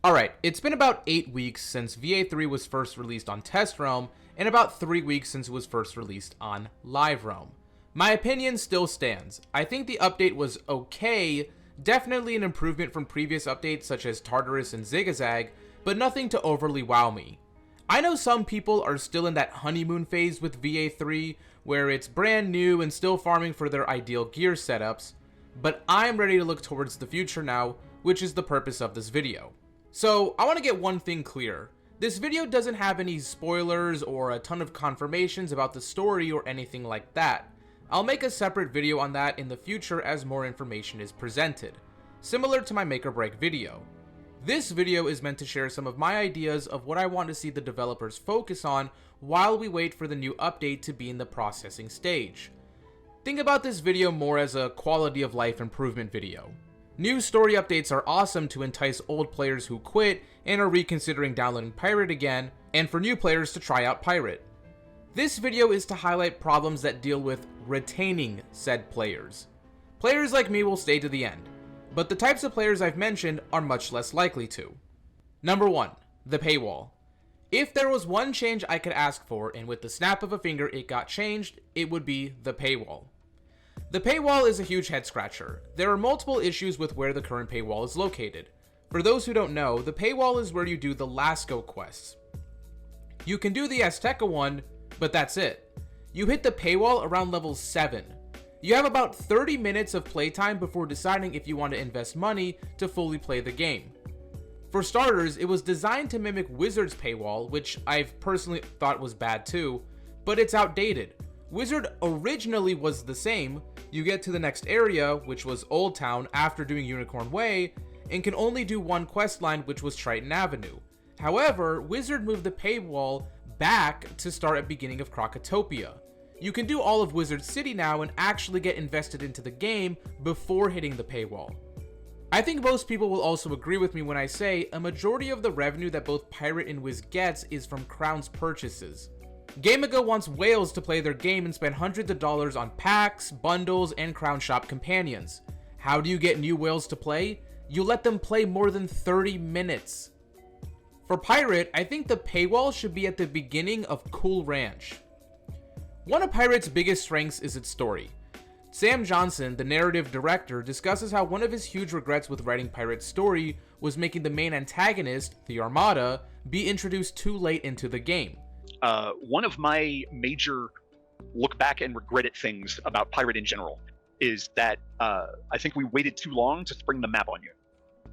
Alright, it's been about 8 weeks since VA3 was first released on Test Realm, and about 3 weeks since it was first released on Live Realm. My opinion still stands. I think the update was okay, definitely an improvement from previous updates such as Tartarus and Zigzag, but nothing to overly wow me. I know some people are still in that honeymoon phase with VA3, where it's brand new and still farming for their ideal gear setups, but I'm ready to look towards the future now, which is the purpose of this video. So, I want to get one thing clear. This video doesn't have any spoilers or a ton of confirmations about the story or anything like that. I'll make a separate video on that in the future as more information is presented, similar to my make or break video. This video is meant to share some of my ideas of what I want to see the developers focus on while we wait for the new update to be in the processing stage. Think about this video more as a quality of life improvement video. New story updates are awesome to entice old players who quit and are reconsidering downloading Pirate again, and for new players to try out Pirate. This video is to highlight problems that deal with retaining said players. Players like me will stay to the end, but the types of players I've mentioned are much less likely to. Number 1. The Paywall. If there was one change I could ask for, and with the snap of a finger it got changed, it would be the Paywall. The paywall is a huge head scratcher. There are multiple issues with where the current paywall is located. For those who don't know, the paywall is where you do the Lasco quests. You can do the Azteca one, but that's it. You hit the paywall around level 7. You have about 30 minutes of playtime before deciding if you want to invest money to fully play the game. For starters, it was designed to mimic Wizard's paywall, which I've personally thought was bad too, but it's outdated. Wizard originally was the same. You get to the next area, which was Old Town, after doing Unicorn Way, and can only do one quest line, which was Triton Avenue. However, Wizard moved the paywall back to start at beginning of Krokotopia. You can do all of Wizard City now and actually get invested into the game before hitting the paywall. I think most people will also agree with me when I say a majority of the revenue that both Pirate and Wiz gets is from Crown's purchases. Gamiga wants whales to play their game and spend hundreds of dollars on packs, bundles, and Crown Shop companions. How do you get new whales to play? You let them play more than 30 minutes. For Pirate, I think the paywall should be at the beginning of Cool Ranch. One of Pirate's biggest strengths is its story. Sam Johnson, the narrative director, discusses how one of his huge regrets with writing Pirate's story was making the main antagonist, the Armada, be introduced too late into the game. One of my major look back and regret it things about Pirate in general is that I think we waited too long to spring the map on you.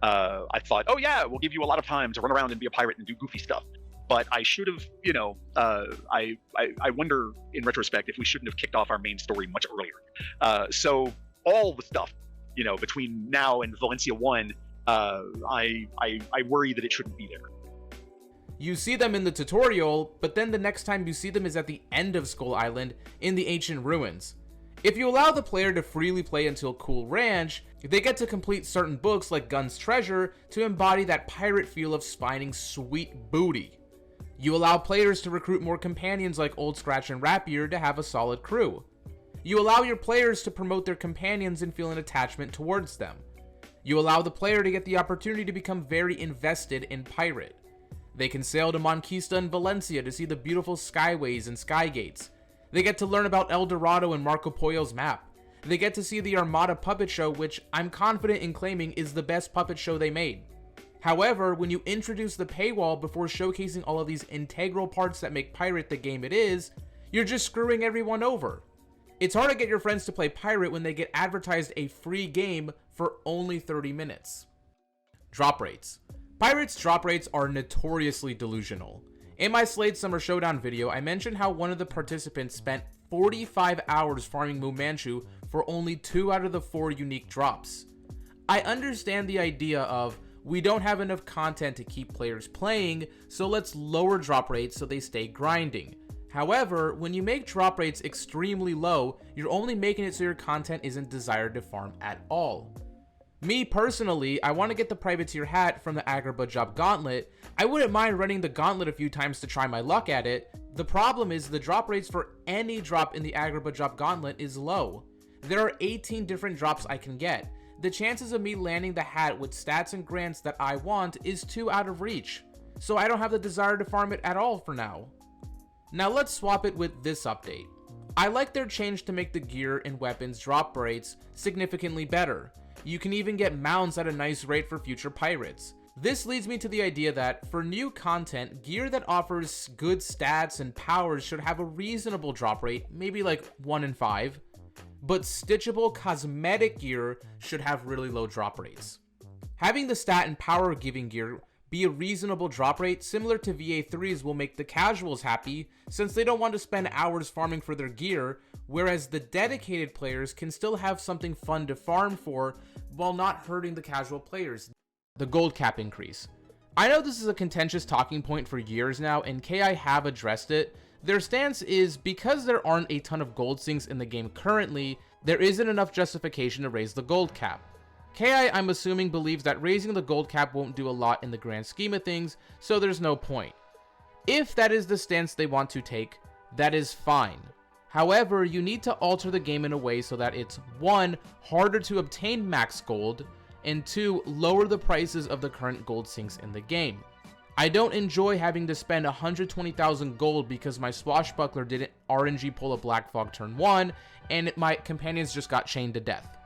I thought, oh yeah, we'll give you a lot of time to run around and be a pirate and do goofy stuff. But I should have, I wonder in retrospect if we shouldn't have kicked off our main story much earlier. So all the stuff, between now and Valencia 1, I worry that it shouldn't be there. You see them in the tutorial, but then the next time you see them is at the end of Skull Island in the ancient ruins. If you allow the player to freely play until Cool Ranch, they get to complete certain books like Gun's Treasure to embody that pirate feel of spying sweet booty. You allow players to recruit more companions like Old Scratch and Rapier to have a solid crew. You allow your players to promote their companions and feel an attachment towards them. You allow the player to get the opportunity to become very invested in Pirate. They can sail to Monquista and Valencia to see the beautiful skyways and skygates. They get to learn about El Dorado and Marco Polo's map. They get to see the Armada puppet show, which I'm confident in claiming is the best puppet show they made. However, when you introduce the paywall before showcasing all of these integral parts that make Pirate the game it is, you're just screwing everyone over. It's hard to get your friends to play Pirate when they get advertised a free game for only 30 minutes. Drop rates. Pirate's drop rates are notoriously delusional. In my Slade Summer Showdown video, I mentioned how one of the participants spent 45 hours farming Moo Manchu for only 2 out of the 4 unique drops. I understand the idea of, we don't have enough content to keep players playing, so let's lower drop rates so they stay grinding. However, when you make drop rates extremely low, you're only making it so your content isn't desired to farm at all. Me personally, I want to get the Privateer hat from the Agrabah Job Gauntlet. I wouldn't mind running the Gauntlet a few times to try my luck at it. The problem is the drop rates for any drop in the Agrabah Job Gauntlet is low. There are 18 different drops I can get. the chances of me landing the hat with stats and grants that I want is too out of reach, so I don't have the desire to farm it at all for now. Now let's swap it with this update. I like their change to make the gear and weapons drop rates significantly better. You can even get mounts at a nice rate for future pirates. This leads me to the idea that for new content, gear that offers good stats and powers should have a reasonable drop rate, maybe like 1 in 5, but stitchable cosmetic gear should have really low drop rates. Having the stat and power giving gear be a reasonable drop rate similar to VA3's will make the casuals happy, since they don't want to spend hours farming for their gear, whereas the dedicated players can still have something fun to farm for while not hurting the casual players. The gold cap increase. I know this is a contentious talking point for years now, and KI have addressed it. Their stance is because there aren't a ton of gold sinks in the game currently, there isn't enough justification to raise the gold cap. KI, I'm assuming, believes that raising the gold cap won't do a lot in the grand scheme of things, so there's no point. If that is the stance they want to take, that is fine. However, you need to alter the game in a way so that it's 1. Harder to obtain max gold, and 2. Lower the prices of the current gold sinks in the game. I don't enjoy having to spend 120,000 gold because my swashbuckler didn't RNG pull a black fog turn 1, and my companions just got chained to death.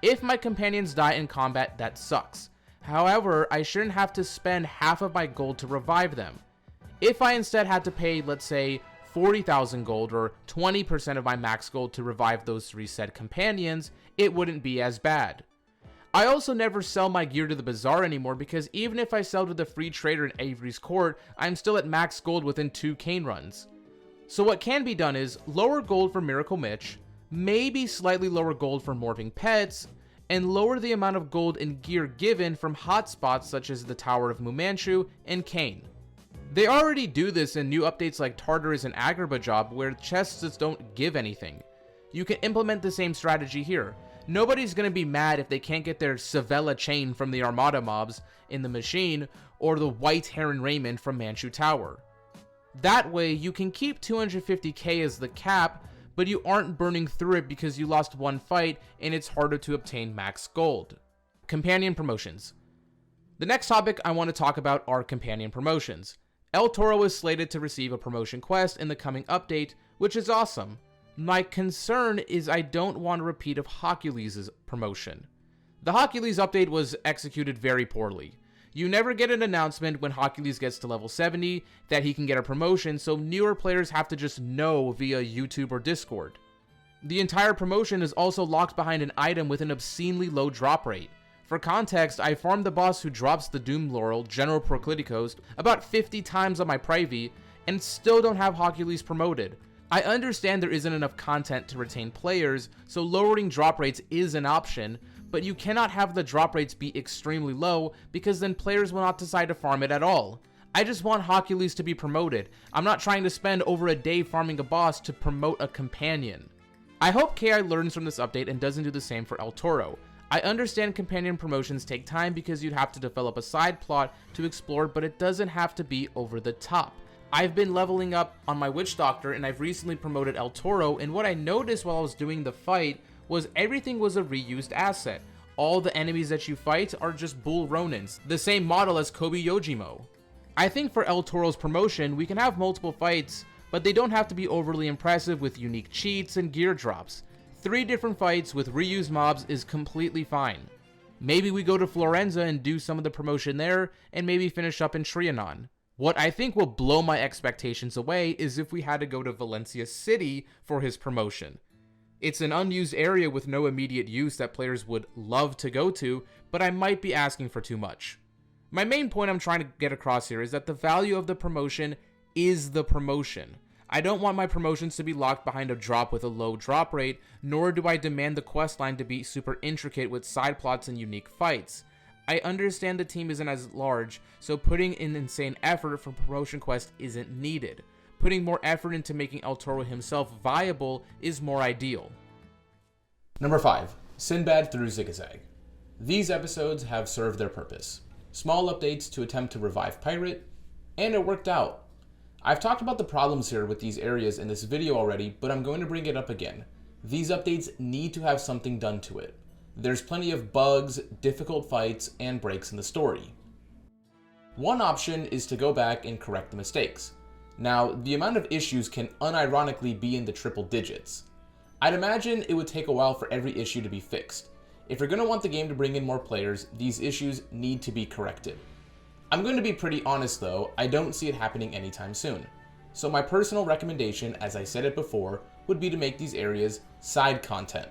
If my companions die in combat, that sucks. However, I shouldn't have to spend half of my gold to revive them. If I instead had to pay, let's say, 40,000 gold or 20% of my max gold to revive those 3 said companions, it wouldn't be as bad. I also never sell my gear to the bazaar anymore because even if I sell to the free trader in Avery's Court, I'm still at max gold within 2 cane runs. So what can be done is lower gold for Miracle Mitch, maybe slightly lower gold for morphing pets, and lower the amount of gold and gear given from hotspots such as the Tower of Mumanchu and Kane. They already do this in new updates like Tartarus and Agrabah Job where chests just don't give anything. You can implement the same strategy here. Nobody's going to be mad if they can't get their Savella chain from the Armada mobs in the machine or the White Heron Raymond from Manchu Tower. That way you can keep 250k as the cap, but you aren't burning through it because you lost one fight and it's harder to obtain max gold. Companion promotions. The next topic I want to talk about are companion promotions. El Toro is slated to receive a promotion quest in the coming update, which is awesome. My concern is I don't want a repeat of Hercules' promotion. The Hercules update was executed very poorly. You never get an announcement when Hercules gets to level 70 that he can get a promotion, so newer players have to just know via YouTube or Discord. The entire promotion is also locked behind an item with an obscenely low drop rate. For context, I farmed the boss who drops the Doom Laurel, General Procliticos, about 50 times on my Privy, and still don't have Hercules promoted. I understand there isn't enough content to retain players, so lowering drop rates is an option, but you cannot have the drop rates be extremely low because then players will not decide to farm it at all. I just want Hercules to be promoted. I'm not trying to spend over a day farming a boss to promote a companion. I hope KI learns from this update and doesn't do the same for El Toro. I understand companion promotions take time because you'd have to develop a side plot to explore, but it doesn't have to be over the top. I've been leveling up on my Witch Doctor and I've recently promoted El Toro, and what I noticed while I was doing the fight was everything was a reused asset. All the enemies that you fight are just Bull Ronins, the same model as Kobe Yojimbo. I think for El Toro's promotion, we can have multiple fights, but they don't have to be overly impressive with unique cheats and gear drops. 3 different fights with reused mobs is completely fine. Maybe we go to Florenza and do some of the promotion there, and maybe finish up in Trianon. What I think will blow my expectations away is if we had to go to Valencia City for his promotion. It's an unused area with no immediate use that players would love to go to, but I might be asking for too much. My main point I'm trying to get across here is that the value of the promotion is the promotion. I don't want my promotions to be locked behind a drop with a low drop rate, nor do I demand the questline to be super intricate with side plots and unique fights. I understand the team isn't as large, so putting in insane effort for promotion quest isn't needed. Putting more effort into making El Toro himself viable is more ideal. Number 5. Sinbad through Zigzag. These episodes have served their purpose. Small updates to attempt to revive Pirate, and it worked out. I've talked about the problems here with these areas in this video already, but I'm going to bring it up again. These updates need to have something done to it. there's plenty of bugs, difficult fights, and breaks in the story. One option is to go back and correct the mistakes. Now, the amount of issues can unironically be in the triple digits. I'd imagine it would take a while for every issue to be fixed. If you're going to want the game to bring in more players, these issues need to be corrected. I'm going to be pretty honest though, I don't see it happening anytime soon. So my personal recommendation, as I said it before, would be to make these areas side content.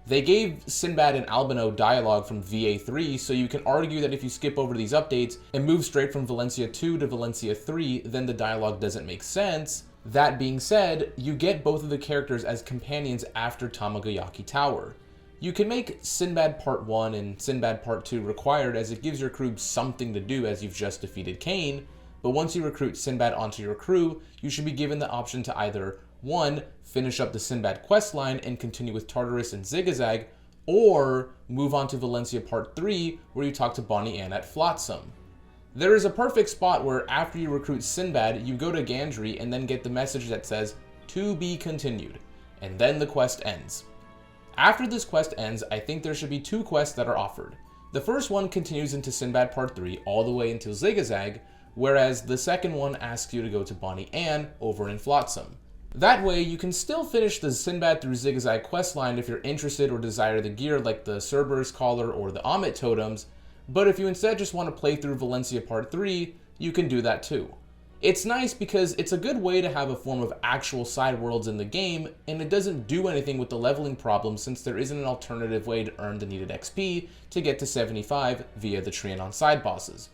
They gave Sinbad and Albino dialogue from VA3, so you can argue that if you skip over these updates and move straight from Valencia 2 to Valencia 3, then the dialogue doesn't make sense. That being said, you get both of the characters as companions after Tamagayaki Tower. You can make Sinbad Part 1 and Sinbad Part 2 required, as it gives your crew something to do as you've just defeated Kane, but once you recruit Sinbad onto your crew, you should be given the option to either 1. Finish up the Sinbad questline and continue with Tartarus and Zigzag, or move on to Valencia Part 3 where you talk to Bonnie Ann at Flotsam. There is a perfect spot where after you recruit Sinbad, you go to Gandry and then get the message that says, "To be continued," and then the quest ends. After this quest ends, I think there should be 2 quests that are offered. The first one continues into Sinbad Part 3 all the way until Zigzag, whereas the second one asks you to go to Bonnie Ann over in Flotsam. That way, you can still finish the Sinbad through Zigzag questline if you're interested or desire the gear like the Cerberus Collar or the Amit Totems, but if you instead just want to play through Valencia Part 3, you can do that too. It's nice because it's a good way to have a form of actual side worlds in the game, and it doesn't do anything with the leveling problem since there isn't an alternative way to earn the needed XP to get to 75 via the Trianon side bosses.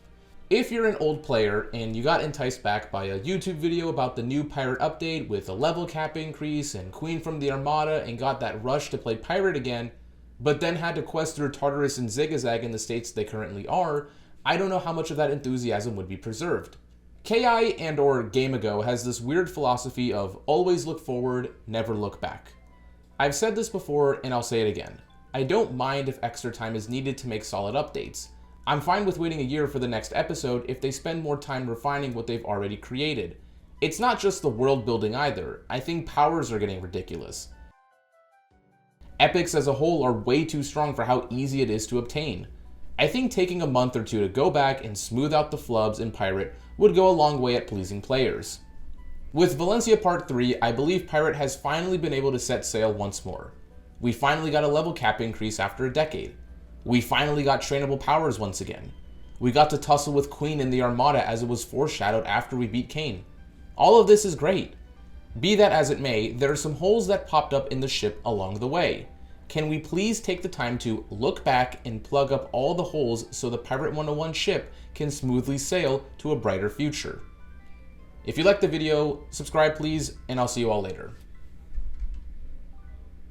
If you're an old player and you got enticed back by a YouTube video about the new Pirate update with a level cap increase and Queen from the Armada and got that rush to play Pirate again, but then had to quest through Tartarus and Zigzag in the states they currently are, I don't know how much of that enthusiasm would be preserved. KI and or Gameago has this weird philosophy of always look forward, never look back. I've said this before and I'll say it again. I don't mind if extra time is needed to make solid updates. I'm fine with waiting a year for the next episode if they spend more time refining what they've already created. It's not just the world building either. I think powers are getting ridiculous. Epics as a whole are way too strong for how easy it is to obtain. I think taking a month or 2 to go back and smooth out the flubs in Pirate would go a long way at pleasing players. With Valencia Part 3, I believe Pirate has finally been able to set sail once more. We finally got a level cap increase after a decade. We finally got trainable powers once again. We got to tussle with Queen in the Armada as it was foreshadowed after we beat Kane. All of this is great. Be that as it may, there are some holes that popped up in the ship along the way. Can we please take the time to look back and plug up all the holes so the Pirate 101 ship can smoothly sail to a brighter future? If you liked the video, subscribe please, and I'll see you all later.